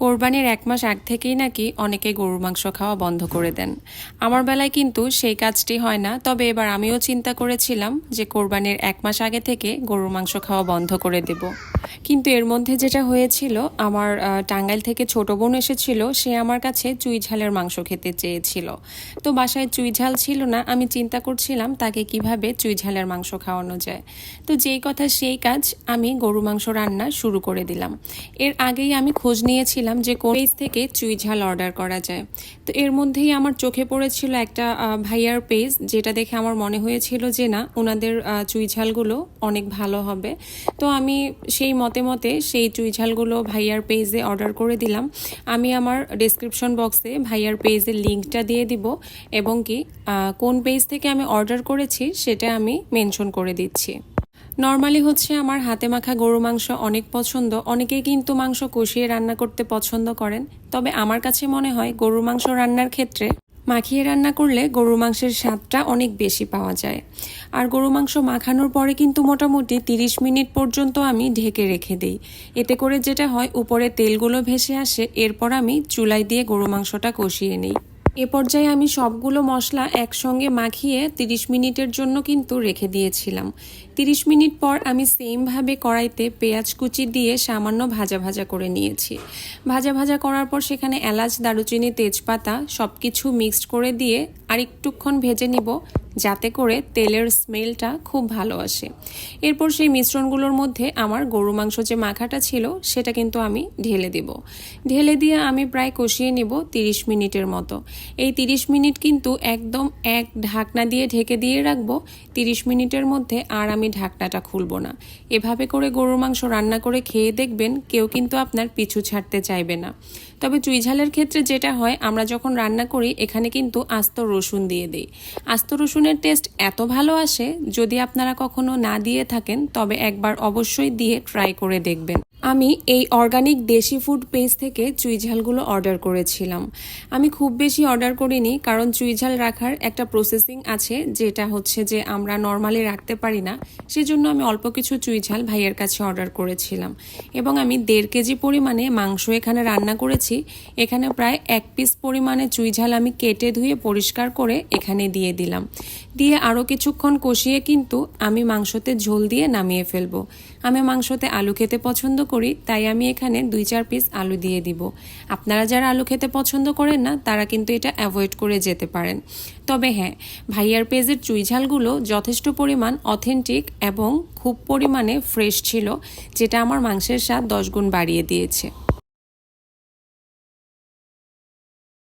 কোরবানির ১ মাস আগ থেকেই নাকি অনেকে গরুর মাংস খাওয়া বন্ধ করে দেন। আমার বেলায় কিন্তু সেই কাজটি হয় না। তবে এবার আমিও চিন্তা করেছিলাম যে কোরবানির ১ মাস আগে থেকে গরুর মাংস খাওয়া বন্ধ করে দেব। কিন্তু এর মধ্যে যেটা হয়েছিল, আমার টাঙ্গাইল থেকে ছোট বোন এসেছিল। সে আমার কাছে চুই ঝালের মাংস খেতে চেয়েছিল। তো বাসায় চুই ঝাল ছিল না। আমি চিন্তা করছিলাম তাকে কিভাবে চুই ঝালের মাংস খাওয়ানো যায়। তো যেই কথা সেই কাজ, আমি গরু মাংস রান্না শুরু করে দিলাম। এর আগেই আমি খোঁজ নিয়েছিলাম যে কোন পেজ থেকে চুই ঝাল অর্ডার করা যায়। তো এর মধ্যেই আমার চোখে পড়েছিল একটা ভাইয়ার পেজ, যেটা দেখে আমার মনে হয়েছিল যে না, ওনাদের চুই ঝালগুলো অনেক ভালো হবে। তো আমি সেই মতে সেই চুই ঝালগুলো ভাইয়ার পেজে অর্ডার করে দিলাম। আমি আমার ডেসক্রিপশন বক্সে ভাইয়ার পেজের লিঙ্কটা দিয়ে দিব এবং কি কোন পেজ থেকে আমি অর্ডার করেছি সেটা আমি মেনশন করে দিচ্ছি। নর্মালি হচ্ছে আমার হাতে মাখা গরু মাংস অনেক পছন্দ। অনেকেই কিন্তু মাংস কষিয়ে রান্না করতে পছন্দ করেন। তবে আমার কাছে মনে হয় গরুর মাংস রান্নার ক্ষেত্রে মাখিয়ে রান্না করলে গরুর মাংসের স্বাদটা অনেক বেশি পাওয়া যায়। আর গরু মাংস মাখানোর পরে কিন্তু মোটামুটি 30 মিনিট পর্যন্ত আমি ঢেকে রেখে দিই। এতে করে যেটা হয়, উপরে তেলগুলো ভেসে আসে। এরপর আমি চুলায় দিয়ে গরু মাংসটা কষিয়ে নিই। এ পর্যায়ে আমি সবগুলো মশলা একসঙ্গে মাখিয়ে 30 মিনিটের জন্য কিন্তু রেখে দিয়েছিলাম। 30 মিনিট পর আমি সেমভাবে কড়াইতে পেঁয়াজ কুচি দিয়ে সামান্য ভাজা ভাজা করে নিয়েছি। ভাজা ভাজা করার পর সেখানে এলাচ, দারুচিনি, তেজপাতা সব কিছু মিক্সড করে দিয়ে আর একটুক্ষণ ভেজে নিব, যাতে করে তেলের স্মেলটা খুব ভালো আসে। এরপর সেই মিশ্রণগুলোর মধ্যে আমার গরু মাংস যে মাখাটা ছিল সেটা কিন্তু আমি ঢেলে দেব। ঢেলে দিয়ে আমি প্রায় কষিয়ে নেব 30 মিনিটের মতো। এই 30 মিনিট কিন্তু একদম এক ঢাকনা দিয়ে ঢেকে দিয়ে রাখবো। 30 মিনিটের মধ্যে আর আমি ঢাকনাটা খুলবো না। এভাবে করে গরুর মাংস রান্না করে খেয়ে দেখবেন, কেউ কিন্তু আপনার পিছু ছাড়তে চাইবে না। তবে চুই ঝালের ক্ষেত্রে যেটা হয়, আমরা যখন রান্না করি এখানে কিন্তু আস্ত রসুন দিয়ে দিই। আস্ত রসুনের টেস্ট এত ভালো আসে, যদি আপনারা কখনো না দিয়ে থাকেন তবে একবার অবশ্যই দিয়ে ট্রাই করে দেখবেন। আমি এই অর্গানিক দেশি ফুড পেজ থেকে চুই ঝালগুলো অর্ডার করেছিলাম। আমি খুব বেশি অর্ডার করিনি, কারণ চুই ঝাল রাখার একটা প্রসেসিং আছে, যেটা হচ্ছে যে আমরা নর্মালি রাখতে পারি না। সেজন্য আমি অল্প কিছু চুই ঝাল ভাইয়ের কাছে অর্ডার করেছিলাম এবং আমি 1.5 কেজি পরিমাণে মাংস এখানে রান্না করেছি। এখানে প্রায় 1 পিস পরিমাণে চুই ঝাল আমি কেটে ধুয়ে পরিষ্কার করে এখানে দিয়ে দিলাম। দিয়ে আরও কিছুক্ষণ কষিয়ে কিন্তু আমি মাংসতে ঝোল দিয়ে নামিয়ে ফেলবো। আমি মাংসতে আলু খেতে পছন্দ করি, তাই আমি এখানে 2-4 পিস আলু দিয়ে দিব। আপনারা যারা আলু খেতে পছন্দ করেন না, তারা কিন্তু এটা অ্যাভয়েড করে যেতে পারেন। তবে হ্যাঁ, ভাইয়ার পেজের চুই ঝালগুলো যথেষ্ট পরিমাণ অথেন্টিক এবং খুব পরিমাণে ফ্রেশ ছিল, যেটা আমার মাংসের স্বাদ 10 গুণ বাড়িয়ে দিয়েছে।